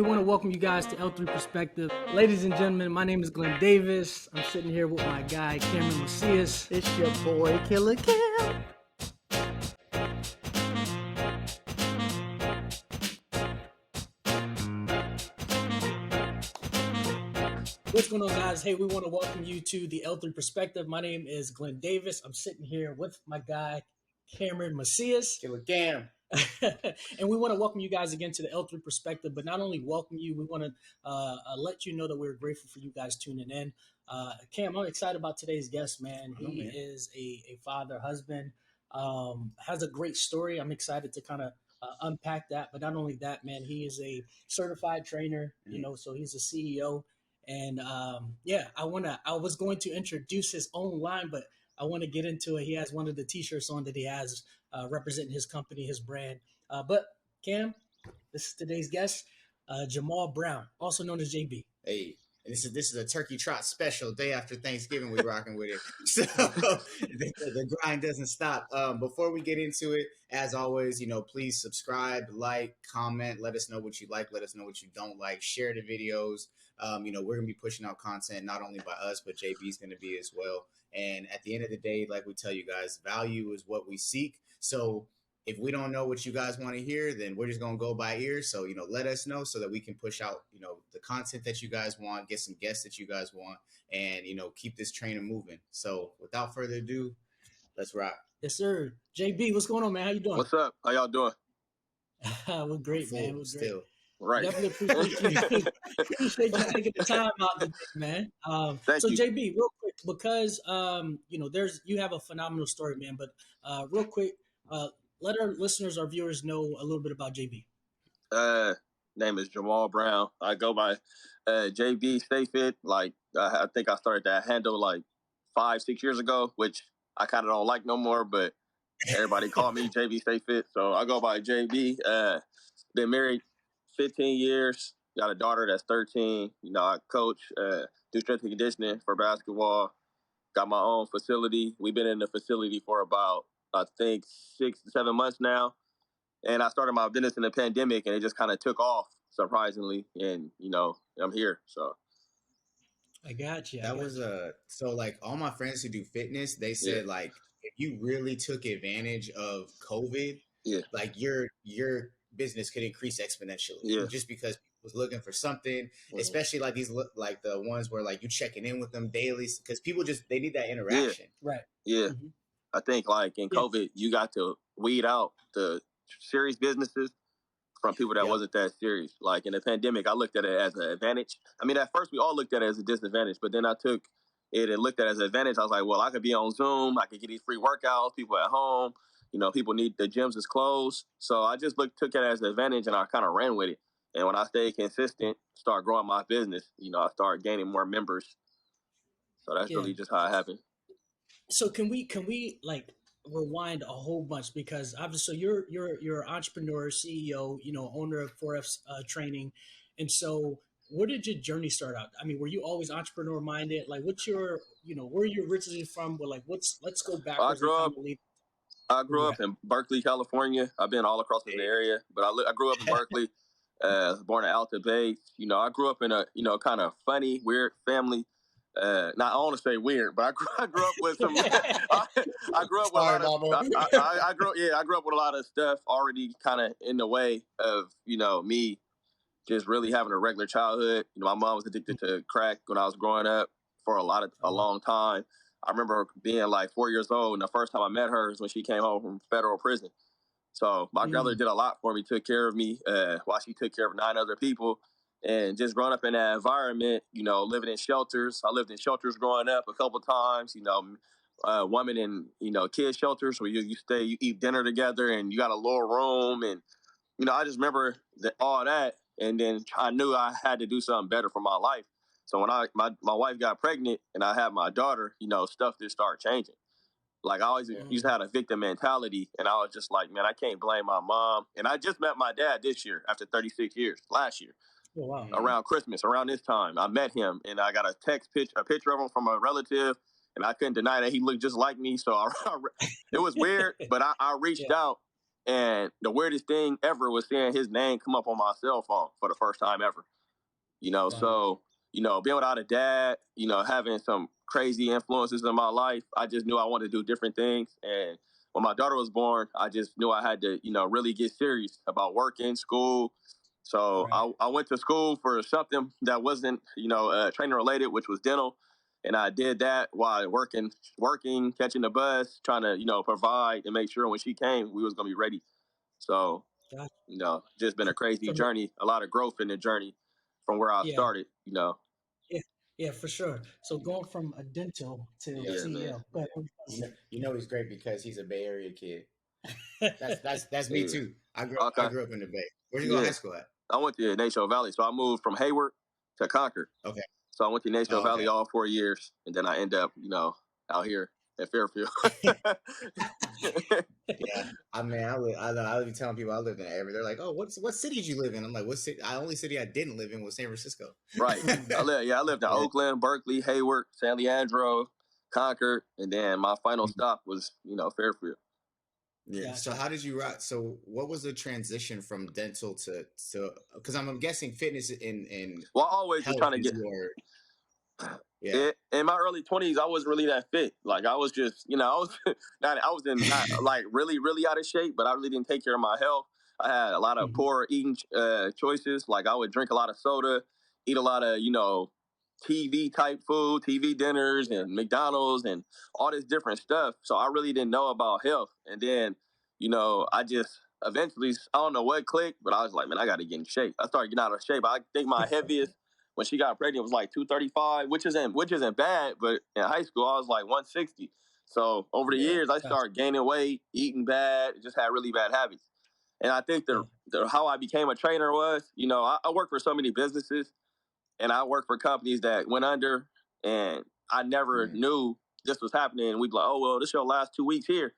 We want to welcome you guys to L3 Perspective. Ladies and gentlemen, my name is Glenn Davis. I'm sitting here with my guy, Cameron Macias. It's your boy, Killer Cam. What's going on, guys? Hey, we want to welcome you to the L3 Perspective. My name is Glenn Davis. I'm sitting here with my guy, Cameron Macias. Killer Cam. And we want to welcome you guys again to the L3 Perspective, but not only welcome you, we want to let you know that we're grateful for you guys tuning in. Cam, I'm excited about today's guest, man. He is a father, husband, has a great story. I'm excited to kind of unpack that, but not only that, man, he is a certified trainer, so he's a CEO. And I was going to introduce his own line, but I want to get into it. He has one of the t-shirts on that he has representing his company, his brand. But Cam, this is today's guest, Jamal Brown, also known as JB. Hey, this is a turkey trot special. Day after Thanksgiving, we rocking with it. So the grind doesn't stop. Before we get into it, as always, please subscribe, like, comment, let us know what you like, let us know what you don't like, share the videos. We're gonna be pushing out content not only by us, but JB's gonna be as well. And at the end of the day, like we tell you guys, value is what we seek. So if we don't know what you guys want to hear, then we're just going to go by ear. So, let us know so that we can push out, the content that you guys want, get some guests that you guys want, and, keep this train moving. So without further ado, let's rock. Yes, sir. JB, what's going on, man? How you doing? What's up? How y'all doing? We're great, man. We're still. Great. Right. Definitely appreciate you taking the time out today, man. Thank you. JB, real quick, because you have a phenomenal story, man. But real quick, let our listeners, our viewers, know a little bit about JB. Name is Jamal Brown. I go by JB Stay Fit. Like I think I started that handle like 5-6 years ago, which I kind of don't like no more. But everybody called me JB Stay Fit, so I go by JB. Been married 15 years. Got a daughter that's 13. I coach, do strength and conditioning for basketball. Got my own facility. We've been in the facility for about, I think, 6 to 7 months now. And I started my business in the pandemic, and it just kind of took off, surprisingly. And, I'm here. So I got you. So like all my friends who do fitness, they said like if you really took advantage of COVID, like your business could increase exponentially just because people was looking for something, especially like these like the ones where like you checking in with them daily because people they need that interaction. Right. Yeah. Mm-hmm. I think like in COVID, you got to weed out the serious businesses from people that wasn't that serious. Like in the pandemic, I looked at it as an advantage. I mean, at first we all looked at it as a disadvantage, but then I took it and looked at it as an advantage. I was like, well, I could be on Zoom. I could get these free workouts, people at home. People need the gyms is closed. So I just took it as an advantage and I kind of ran with it. And when I stayed consistent, start growing my business, I started gaining more members. So that's really just how it happened. So can we like rewind a whole bunch because obviously you're an entrepreneur, CEO, owner of 4F training. And so where did your journey start out? I mean, were you always entrepreneur minded? Like what's your, where are you originally from? But like let's go backwards. I grew up in Berkeley, California. I've been all across the area, but I grew up in Berkeley. Born in Alta Bay. I grew up in a kind of funny, weird family. I want to say weird, but I grew up with some. I grew up with a lot of. I grew up with a lot of stuff already kind of in the way of me just really having a regular childhood. My mom was addicted to crack when I was growing up for a long time. I remember being like 4 years old, and the first time I met her is when she came home from federal prison. So my grandmother did a lot for me, took care of me while she took care of 9 other people. And just growing up in that environment, living in shelters. I lived in shelters growing up a couple times, women in, kids shelters where you eat dinner together and you got a little room. And, I just remember all that. And then I knew I had to do something better for my life. So when my wife got pregnant and I had my daughter, stuff just started changing. Like I always used to have a victim mentality, and I was just like, man, I can't blame my mom. And I just met my dad this year after 36 years, last year. Oh, wow. Around Christmas, around this time, I met him, and I got a picture of him from a relative, and I couldn't deny that he looked just like me. So it was weird, but I reached out And the weirdest thing ever was seeing his name come up on my cell phone for the first time ever. Wow. So, being without a dad, having some crazy influences in my life, I just knew I wanted to do different things. And when my daughter was born, I just knew I had to, really get serious about working, school. So I went to school for something that wasn't, training related, which was dental. And I did that while working, catching the bus, trying to, provide and make sure when she came, we was going to be ready. So, just been a crazy journey, a lot of growth in the journey from where I started, Yeah, yeah, for sure. So going from a dental to CEO. But he's great because he's a Bay Area kid. That's me too. I grew up in the Bay. Where'd you go to high school at? I went to Nashville Valley, so I moved from Hayward to Concord. Okay. So I went to Nashville Valley all 4 years, and then I end up, out here at Fairfield. Yeah, I mean, I be telling people I live in Everett. They're like, "Oh, what city did you live in?" I'm like, "What city? The only city I didn't live in was San Francisco." Right. I lived in Oakland, Berkeley, Hayward, San Leandro, Concord, and then my final stop was, Fairfield. Yeah. Gotcha. So how did you rock? So what was the transition from dental to because I'm guessing fitness in well, I always was trying to get in my early 20s. I wasn't really that fit. Like I was just, I was not like really, really out of shape, but I really didn't take care of my health. I had a lot of poor eating choices. Like I would drink a lot of soda, eat a lot of, TV type food, TV dinners and McDonald's and all this different stuff. So I really didn't know about health. And then, I just eventually, I don't know what clicked, but I was like, man, I got to get in shape. I started getting out of shape. I think my heaviest when she got pregnant was like 235, which isn't bad, but in high school I was like 160. So over the years I started gaining weight, eating bad, just had really bad habits. And I think the how I became a trainer was, I worked for so many businesses and I worked for companies that went under and I never knew this was happening. And we'd be like, oh, well, this is your last 2 weeks here.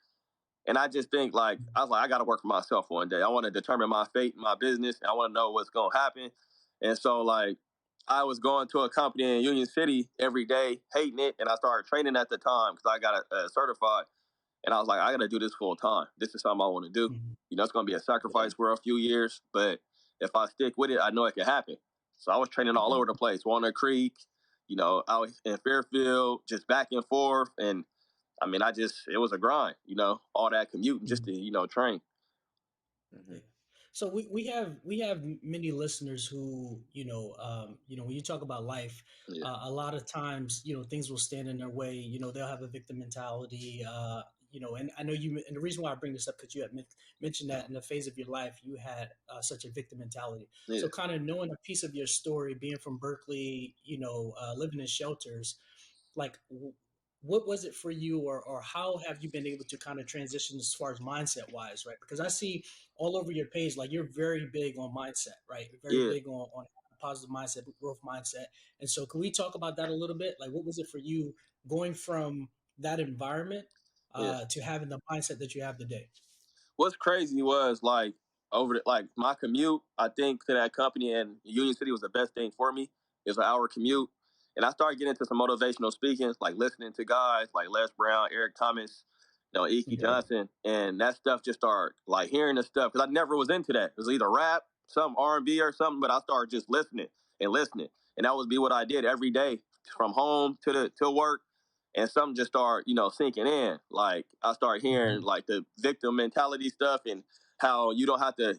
And I just think I was like, I got to work for myself one day. I want to determine my fate in my business. And I want to know what's going to happen. And so I was going to a company in Union City every day, hating it. And I started training at the time because I got certified. And I was like, I got to do this full time. This is something I want to do. It's going to be a sacrifice for a few years. But if I stick with it, I know it can happen. So I was training all over the place, Walnut Creek, out in Fairfield, just back and forth. And I mean, it was a grind, all that commuting just to, train. So we have many listeners who when you talk about life, a lot of times things will stand in their way. They'll have a victim mentality. And I know and the reason why I bring this up because you had mentioned that in the phase of your life you had such a victim mentality. So kind of knowing a piece of your story, being from Berkeley, living in shelters, like what was it for you or how have you been able to kind of transition as far as mindset wise, right? Because I see all over your page, like you're very big on mindset, right? Very big on positive mindset, growth mindset. And so can we talk about that a little bit? Like what was it for you going from that environment to having the mindset that you have today? What's crazy was my commute, I think to that company in Union City was the best thing for me. It was an hour commute. And I started getting into some motivational speaking, like listening to guys like Les Brown, Eric Thomas, E.K. Johnson. And that stuff just started hearing the stuff because I never was into that. It was either rap, some R&B or something, but I started just listening and listening. And that would be what I did every day from home to work. And something just started, sinking in. Like I started hearing the victim mentality stuff and how you don't have to,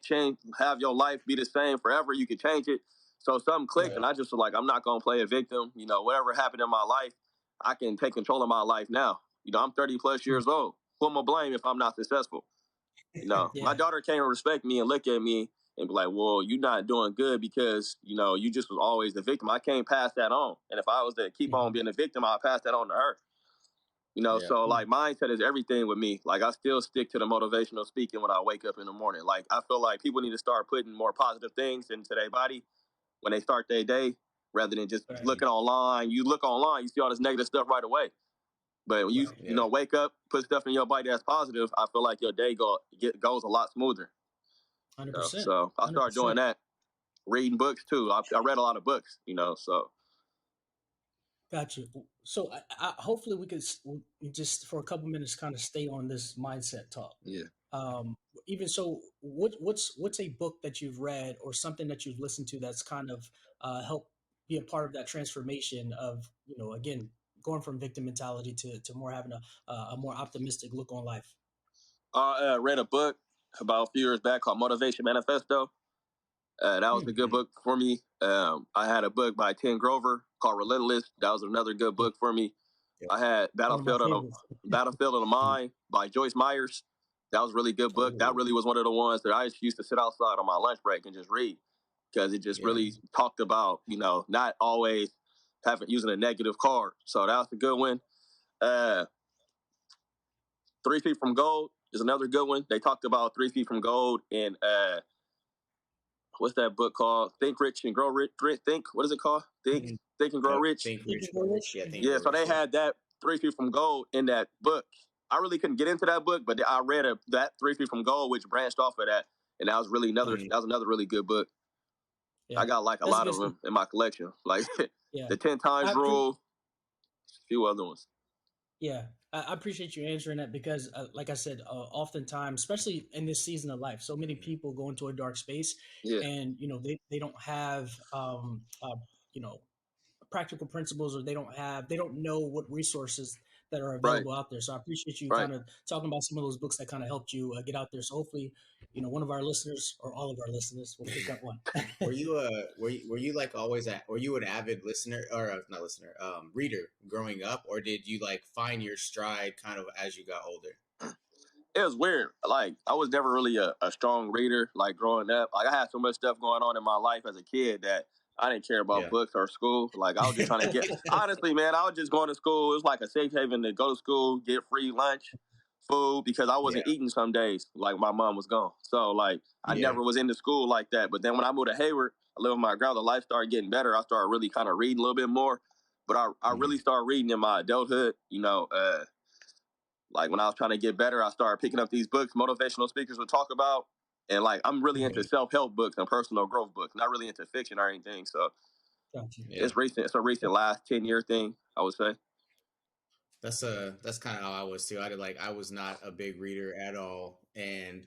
change, have your life be the same forever. You can change it. So something clicked and I just was like, I'm not going to play a victim. Whatever happened in my life, I can take control of my life now. I'm 30 plus years old. Who am I blame if I'm not successful? My daughter can't respect me and look at me and be like, well, you're not doing good because, you just was always the victim. I can't pass that on. And if I was to keep on being a victim, I'll pass that on to her. So mindset is everything with me. I still stick to the motivational speaking when I wake up in the morning. I feel like people need to start putting more positive things into their body when they start their day rather than just looking online. You look online, you see all this negative stuff right away. But when you wake up, put stuff in your body that's positive, I feel like your day goes a lot smoother. 100%. So I started doing that, reading books too. I read a lot of books, so. Got you. So I hopefully we could just for a couple minutes kind of stay on this mindset talk. Yeah. Even so, what's a book that you've read or something that you've listened to that's kind of helped be a part of that transformation of, again, going from victim mentality to more having a more optimistic look on life? I read a book about a few years back called Motivation Manifesto. That was a good book for me. I had a book by Tim Grover called Relentless. That was another good book for me. I had Battlefield of the Mind by Joyce Myers. That was a really good book. That really was one of the ones that I used to sit outside on my lunch break and just read, because it just really talked about, not always using a negative card. So that was a good one. 3 Feet from Gold is another good one. They talked about 3 Feet from Gold in what's that book called? Think Rich and Grow Rich. What is it called? Think and Grow Rich. Think Rich, Grow Rich. Yeah, so they had that 3 Feet from Gold in that book. I really couldn't get into that book, but I read that 3 Feet from Gold, which branched off of that, and that was really another really good book. Yeah. I got like a lot of them in my collection, like the 10 Times Rule, a few other ones. Yeah, I appreciate you answering that, because, like I said, oftentimes, especially in this season of life, so many people go into a dark space, and they don't have practical principles, or they don't know what resources that are available out there. So I appreciate you kind of talking about some of those books that kind of helped you get out there. So hopefully, one of our listeners, or all of our listeners, will pick up one. were you like always were you an avid listener, or not listener, reader growing up, or did you like find your stride kind of as you got older? It was weird. Like, I was never really a strong reader, like, growing up. Like, I had so much stuff going on in my life as a kid that I didn't care about books or school. Like, I was just trying to get, honestly, man, I was just going to school. It was like a safe haven to go to school, get free lunch, food, because I wasn't eating some days, like, my mom was gone. So, like, I never was into school like that. But then when I moved to Hayward, I lived with my grandmother, life started getting better. I started really kind of reading a little bit more. But I really started reading in my adulthood, like, when I was trying to get better, I started picking up these books motivational speakers would talk about. And, like, I'm really into self-help books and personal growth books, not really into fiction or anything. So it's recent. It's a recent last 10-year thing, I would say. That's kind of how I was too. I was not a big reader at all. And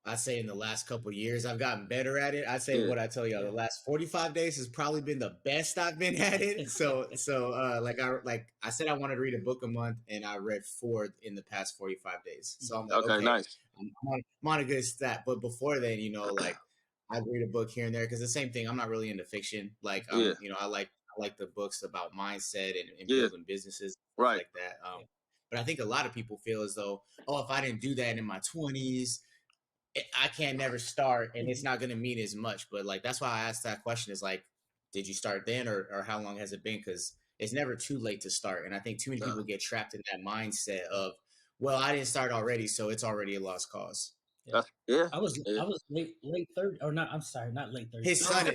I'd say in the last couple of years, I've gotten better at it. I'd say what I tell y'all, the last 45 days has probably been the best I've been at it. So I said I wanted to read a book a month, and I read 4 in the past 45 days. So I'm like, okay, nice. I'm on a good stat. But before then, like, I'd read a book here and there, because the same thing, I'm not really into fiction. Like, I like the books about mindset and building businesses, stuff like that. But I think a lot of people feel as though, if I didn't do that in my 20s, I can't never start, and it's not going to mean as much. But like, that's why I asked that question, is like, did you start then, or how long has it been? Because it's never too late to start. And I think too many people get trapped in that mindset of, well, I didn't start already, so it's already a lost cause. I was late 30, or not. I'm sorry, not late 30. His son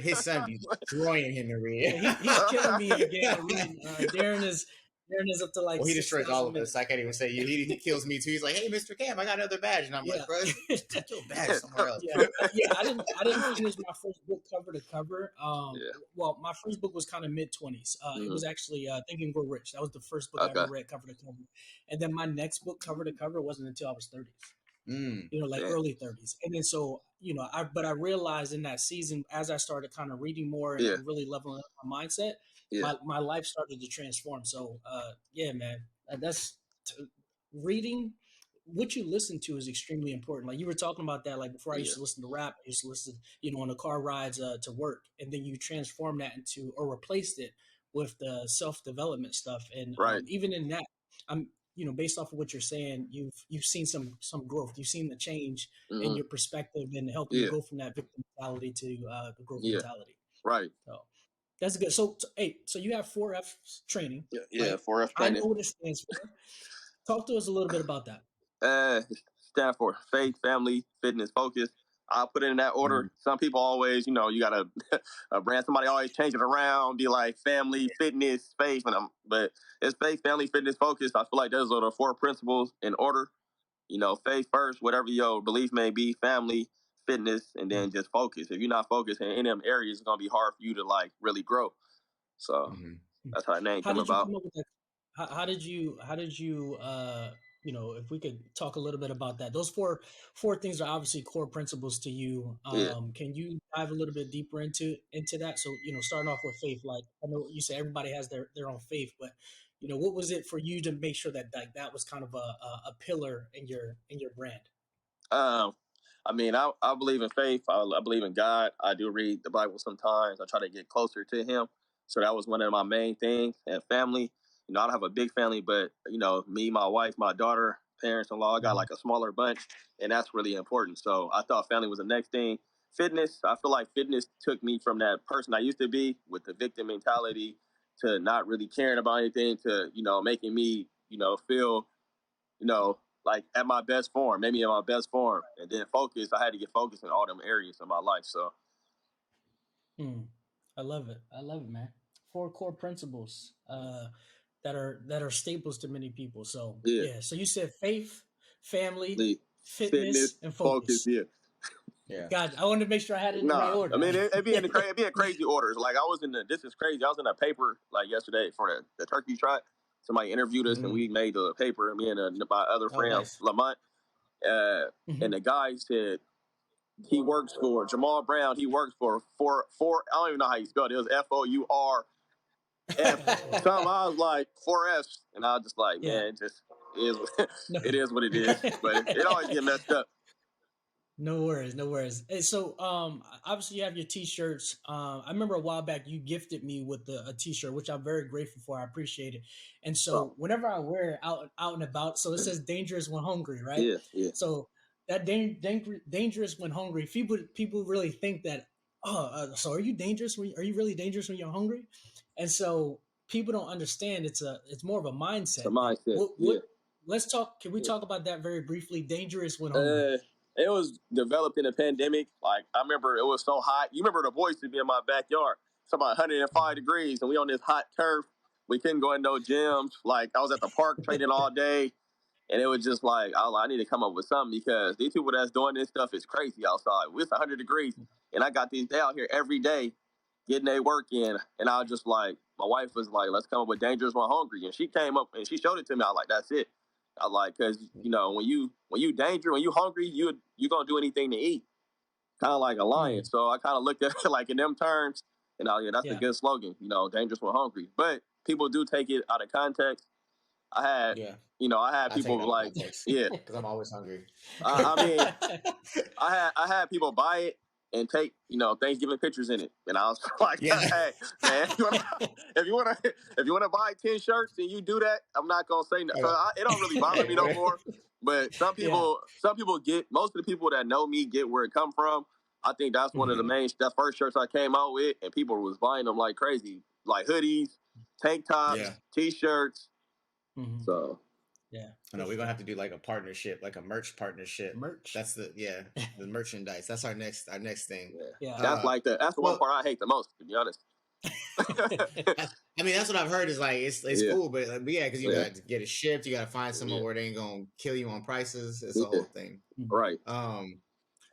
be destroying him to read. He's killing me again. Darren is up to like. Well, he destroys all of us. I can't even say you. He kills me too. He's like, "Hey, Mr. Cam, I got another badge," and I'm like, "Bro, put your badge somewhere else." I didn't finish my first book cover to cover. Well, my first book was kind of mid-20s. It was actually Think and Grow Rich. That was the first book I ever read cover to cover, and then my next book cover to cover wasn't until I was 30s. Early 30s. And then so, I realized in that season, as I started kind of reading more and really leveling up my mindset, my life started to transform. So, man, that's reading. What you listen to is extremely important. Like you were talking about that, like before I used to listen to rap, I used to listen, on the car rides to work. And then you transform that into, or replaced it with the self-development stuff. And even in that, I'm, based off of what you're saying, you've seen some growth. You've seen the change in your perspective and helping you go from that victim mentality to the growth mentality. Right. So that's good. So you have 4F training. Yeah, 4F training. I know what it stands for. Talk to us a little bit about that. It stands for faith, family, fitness, focus. I'll put it in that order. Some people always, you got a brand. Somebody always change it around, be like family, fitness, faith. But it's faith, family, fitness, focus. I feel like those are the 4 principles in order. Faith first, whatever your belief may be, family, fitness, and then just focus. If you're not focused in any of them areas, it's going to be hard for you to like really grow. So that's how that name came about. How did you if we could talk a little bit about that. Those four things are obviously core principles to you. Yeah. Can you dive a little bit deeper into that? So, starting off with faith, like I know you say everybody has their own faith, but what was it for you to make sure that that was kind of a pillar in your brand? Um, I mean, I believe in faith. I believe in God. I do read the Bible sometimes. I try to get closer to Him. So that was one of my main things. And family, I don't have a big family, but me, my wife, my daughter, parents-in-law, I got like a smaller bunch, and that's really important. So I thought family was the next thing. Fitness, I feel like fitness took me from that person I used to be with the victim mentality to not really caring about anything to making me feel like at my best form, maybe in my best form, and then focus. I had to get focused in all them areas of my life. So Hmm. I love it. I love it, man. Four core principles that are staples to many people. So yeah, yeah. So you said faith, family, the fitness, fitness, and focus. focus. Yeah, Yeah. God, I wanted to make sure I had it in the right nah. I order. mean, it'd be in crazy orders. Like I was in the. This is crazy. I was in a paper like yesterday for the turkey trot. Somebody interviewed us and we made the paper. Me and my other Oh, friend nice. Lamont, and Mhm. the guy said he works for Jamal Brown. He works for four. I don't even know how you spell it. It was FOUR F some. I was like 4 F's, and I was just like, Yeah. man, it just is. No. It is what it is. But it always get messed up. No worries, no worries. Hey, so obviously you have your t-shirts. I remember a while back you gifted me with a t-shirt, which I'm very grateful for. I appreciate it. And So so whenever I wear it out and about, so it says dangerous when hungry, right? yeah, yeah. So that dangerous when hungry, people really think that, so are you dangerous are you really dangerous when you're hungry? And so people don't understand it's more of a It's a mindset thing. mindset. What Yeah. let's talk, can we talk about that very briefly? Dangerous when hungry. Uh, it was developed in a pandemic. Like I remember, it was so hot. You remember the boys to be in my backyard. It's about 105 degrees, and we on this hot turf. We couldn't go in no gyms. Like I was at the park training all day. And it was just like, I need to come up with something because these people that's doing this stuff is crazy outside. It's 100 degrees, and I got these day out here every day getting their work in. And I was just like, my wife was like, let's come up with dangerous when hungry. And she came up and she showed it to me. I was like, that's it. I was like, because, when you danger, when you hungry, you going to do anything to eat, kind of like a lion. Mm, So I kind of looked at it like in them terms. And yeah, that's a yeah. good slogan, dangerous when hungry. But people do take it out of context. I had, Yeah. I had I take it people out of like, context yeah. because I'm always hungry. I mean, I had people buy it and take Thanksgiving pictures in it, and I was like, Yeah. hey man, if you wanna buy 10 shirts and you do that, I'm not gonna say no. So it don't really bother me no more. But Yeah. some people get, most of the people that know me get where it come from. I think that's one of the main, that first shirts I came out with, and people was buying them like crazy, like hoodies, tank Yeah. tops, t-shirts. Hmm. So Yeah. I know we're gonna have to do like a partnership, like a merch partnership. Merch. That's the merchandise. That's our next thing. yeah, Yeah. that's the one Well, part I hate the most, to be honest. I mean that's what I've heard is like it's Yeah, cool, but yeah, because you yeah, got to get it shipped, you got to find yeah, somewhere where they ain't gonna kill you on prices. It's a yeah. whole thing. Mhm. Right.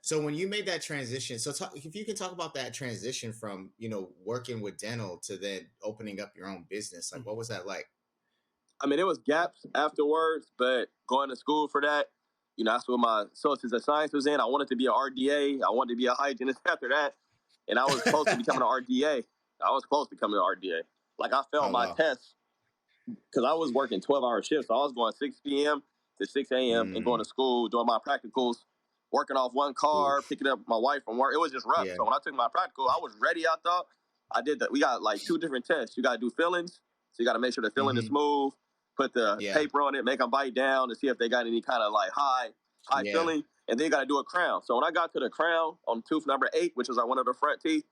So when you made that transition, so if you can talk about that transition from working with dental to then opening up your own business, like what was that like? I mean, it was gaps afterwards, but going to school for that, that's what my associates of science was in. I wanted to be an RDA. I wanted to be a hygienist after that, and I was close to becoming an RDA. I was close to becoming an RDA. Like I failed Oh my wow. test because I was working 12-hour shifts. So I was going 6 p.m. to 6 a.m. and going Mm, to school, doing my practicals, working off one car, oof. picking up my wife from work. It was just rough. Yeah. So when I took my practical, I was ready. I thought I did that. We got like two different tests. You got to do fillings. So you got to make sure the filling is Mm-hmm. smooth. Put the Yeah. paper on it, make them bite down to see if they got any kind of like high Yeah. filling. And then you got to do a crown. So when I got to the crown on tooth number 8, which was like one of the front teeth,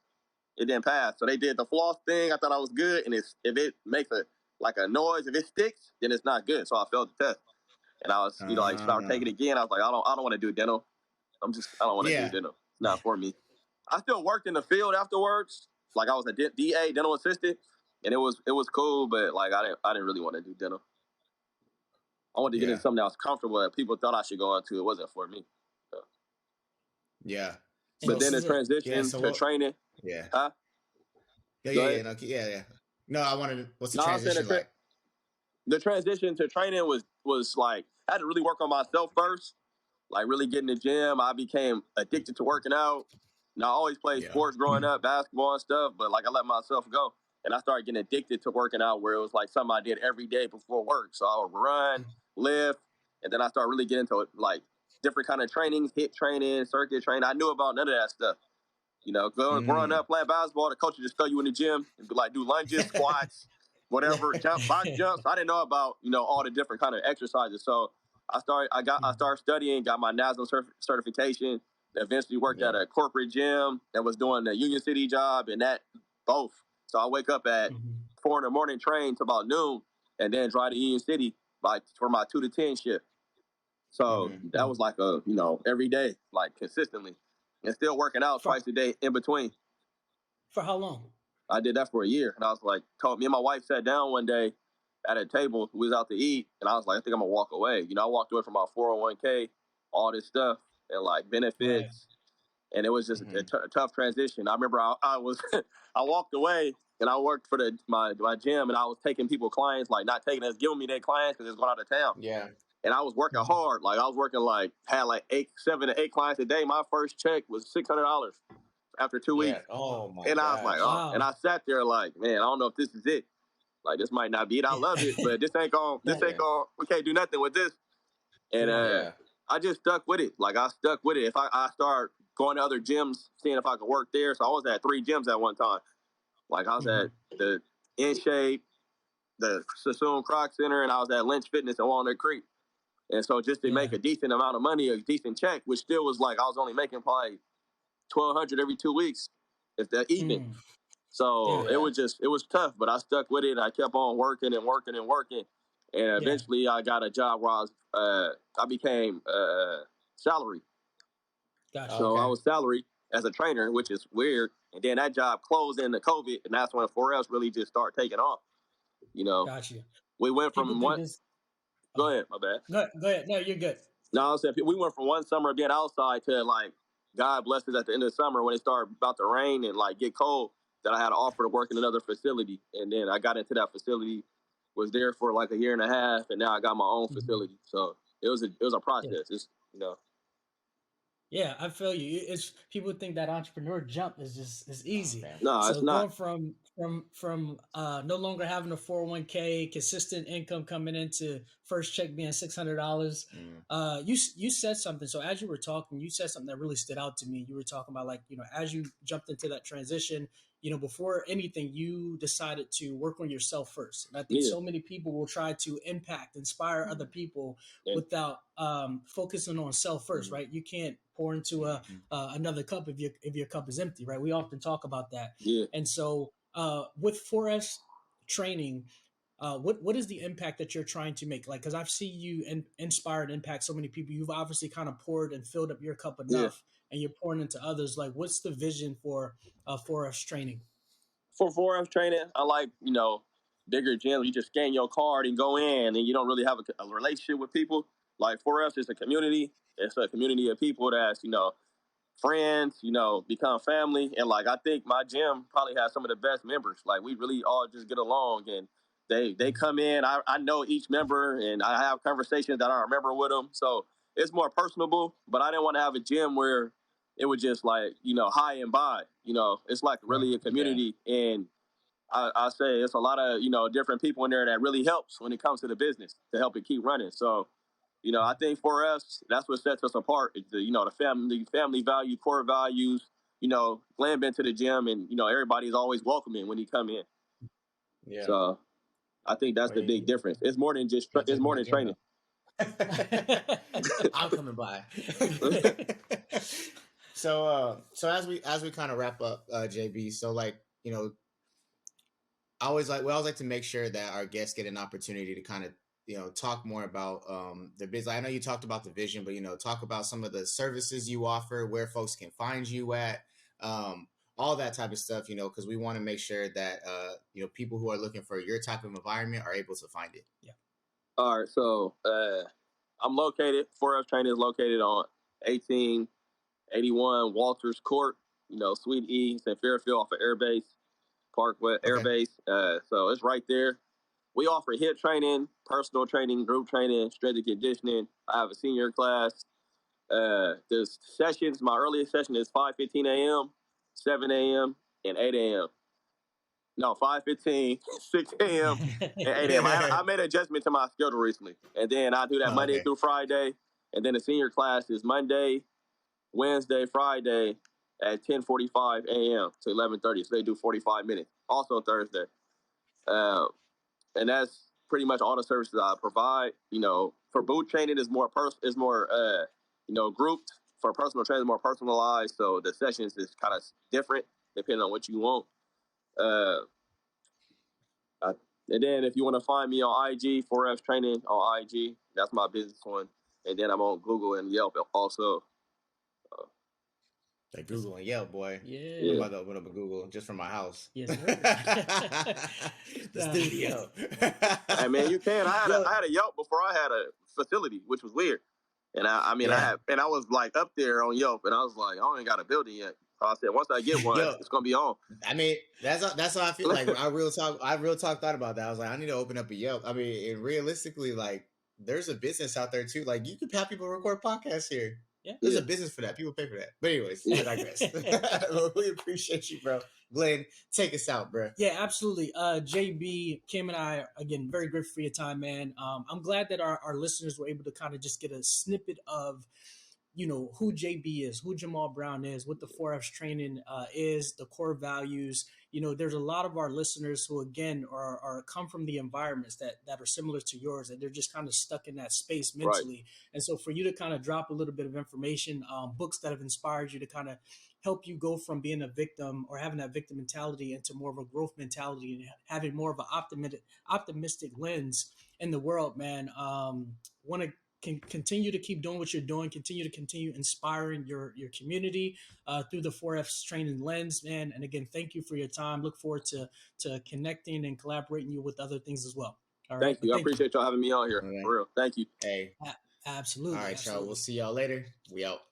it didn't pass. So they did the floss thing. I thought I was good. And if it makes a noise, if it sticks, then it's not good. So I failed the test. And I was, like, should I take it again? I was like, I don't want to do dental. I don't want to do Yeah. dental. It's not for me. I still worked in the field afterwards. Like I was a DA, dental assistant, and it was cool, but like I didn't really want to do dental. I wanted to get Yeah. into something that was comfortable that people thought I should go into. It wasn't for me. So. Yeah. And But So this then the is a yeah. transition So to what? training, Yeah. huh? Yeah. Go Yeah. ahead. Yeah. No, yeah. Yeah. No, I wanted. What's the No, I'm saying transition like? the transition to training was like I had to really work on myself first, like really get in the gym. I became addicted to working out. Now I always played sports growing up, basketball and stuff, but like I let myself go. And I started getting addicted to working out where it was like something I did every day before work. So I would run, lift, and then I started really getting into like different kind of trainings, hit training, circuit training. I knew about none of that stuff. You know, growing up playing basketball, the coach would just throw you in the gym and be like, do lunges, squats, whatever, jump, box jumps. I didn't know about, you know, all the different kind of exercises. So I started studying, got my NASM certification, eventually worked at a corporate gym that was doing the Union City job and that both. So I wake up at 4 in the morning, train to about noon, and then drive to Union City for my 2 to 10 shift. So that was like a, you know, every day, like consistently, and still working out twice a day in between. For how long? I did that for a year, and I was like, me and my wife sat down one day at a table. We was out to eat, and I was like, I think I'm gonna walk away. You know, I walked away from my 401k, all this stuff, and like benefits, and it was just a tough transition. I remember I was I walked away, and I worked for my gym, and I was taking people clients, like not taking us, giving me their clients because it's going out of town. Yeah. And I was working hard. Like I was working had like 7 to 8 clients a day. My first check was $600 after 2 weeks. Oh my! And I was like, oh. And I sat there like, man, I don't know if this is it. Like this might not be it. I love it, but this ain't going. We can't do nothing with this. And I just stuck with it. Like I stuck with it. If I start going to other gyms, seeing if I could work there. So I was at 3 gyms at one time. Like I was at the In Shape, the Sassoon Croc Center, and I was at Lynch Fitness in Walnut Creek. And so just to make a decent amount of money, a decent check, which still was like I was only making probably $1,200 every 2 weeks, if that even. So it was tough, but I stuck with it. I kept on working and working and working, and eventually I got a job where I became salary. Gotcha. So I was salary as a trainer, which is weird. And then that job closed into COVID, and that's when 4Ls really just started taking off. You know, gotcha. We went from one. Go ahead, my bad. Go ahead. No, you're good. No, I was saying we went from one summer being outside to like God blessed us at the end of the summer when it started about to rain and like get cold that I had an offer to work in another facility, and then I got into that facility, was there for like a year and a half, and now I got my own facility. So it was a process. It's Yeah, I feel you. It's people think that entrepreneur jump is easy. No, so it's not. Going from no longer having a 401k, consistent income coming into first check being $600. You said something. So as you were talking, you said something that really stood out to me. You were talking about like, you know, as you jumped into that transition, you know, before anything, you decided to work on yourself first. And I think so many people will try to inspire other people without focusing on self first, right? You can't pour into another cup if your cup is empty, right? We often talk about that. Yeah. And so with 4S training, what is the impact that you're trying to make? Like, because I've seen you inspire and impact so many people. You've obviously kind of poured and filled up your cup enough, and you're pouring into others. Like, what's the vision for 4S training? For 4F training, I like, you know, bigger gyms. You just scan your card and go in, and you don't really have a relationship with people. Like 4F is a community. It's a community of people that's, you know, friends, you know, become family. And like I think my gym probably has some of the best members. Like we really all just get along, and they come in. I know each member, and I have conversations that I remember with them. So it's more personable. But I didn't want to have a gym where it was just like, you know, high and by. You know, it's like really a community, and I say it's a lot of, you know, different people in there that really helps when it comes to the business to help it keep running. So, you know, I think for us, that's what sets us apart. Is the, you know, the family value, core values. You know, Glenn been to the gym, and you know everybody's always welcoming when he come in. Yeah. So I think that's the big difference. It's more than just it's more than training. I'm coming by. So as we kind of wrap up, JB. So like, you know, we always like to make sure that our guests get an opportunity to kind of, you know, talk more about the business. I know you talked about the vision, but, you know, talk about some of the services you offer, where folks can find you at, all that type of stuff, you know, because we want to make sure that, you know, people who are looking for your type of environment are able to find it. Yeah. All right. So I'm located, 4F Training is located on 1881 Walters Court, you know, Suite E, in Fairfield off of Airbase Parkway, Airbase. So it's right there. we offer HIIT training, personal training, group training, strength and conditioning. I have a senior class. There's sessions. My earliest session is 5:15 a.m., 7 a.m., and 8 a.m. No, 5:15, 6 a.m., and 8 a.m. I made an adjustment to my schedule recently. And then I do that Monday through Friday. And then the senior class is Monday, Wednesday, Friday at 10:45 a.m. to 11:30. So they do 45 minutes. Also Thursday. And that's pretty much all the services I provide. For boot training is more grouped. For personal training is more personalized. So the sessions is kind of different depending on what you want. And then if you want to find me on IG, 4F Training on IG, that's my business one. And then I'm on Google and Yelp also. Like Google and Yelp, boy. Yeah. I'm about to open up a Google just from my house. Yes, the studio. Hey man, you can. I had a Yelp before I had a facility, which was weird. And I was like up there on Yelp, and I was like, I ain't got a building yet. So I said, once I get one, it's gonna be on. I mean, that's how I feel. Like I real talk thought about that. I was like, I need to open up a Yelp. I mean, and realistically, like, there's a business out there too. Like, you could have people record podcasts here. Yeah, there's a business for that. People pay for that. But anyways, I digress. We appreciate you, bro. Glenn, take us out, bro. Yeah, absolutely. JB, Kim, and I, again, very grateful for your time, man. I'm glad that our listeners were able to kind of just get a snippet of, who JB is, who Jamal Brown is, what the 4F's training is, the core values. There's a lot of our listeners who, again, are come from the environments that are similar to yours, and they're just kind of stuck in that space mentally. Right. And so for you to kind of drop a little bit of information, books that have inspired you to kind of help you go from being a victim or having that victim mentality into more of a growth mentality and having more of an optimistic lens in the world, man. Want to continue to keep doing what you're doing, continue inspiring your community through the 4F's training lens, man. And again, thank you for your time. Look forward to connecting and collaborating you with other things as well. All right. Thank you. I appreciate y'all having me on here. Okay. For real. Thank you. Hey. Absolutely. All right, y'all. We'll see y'all later. We out.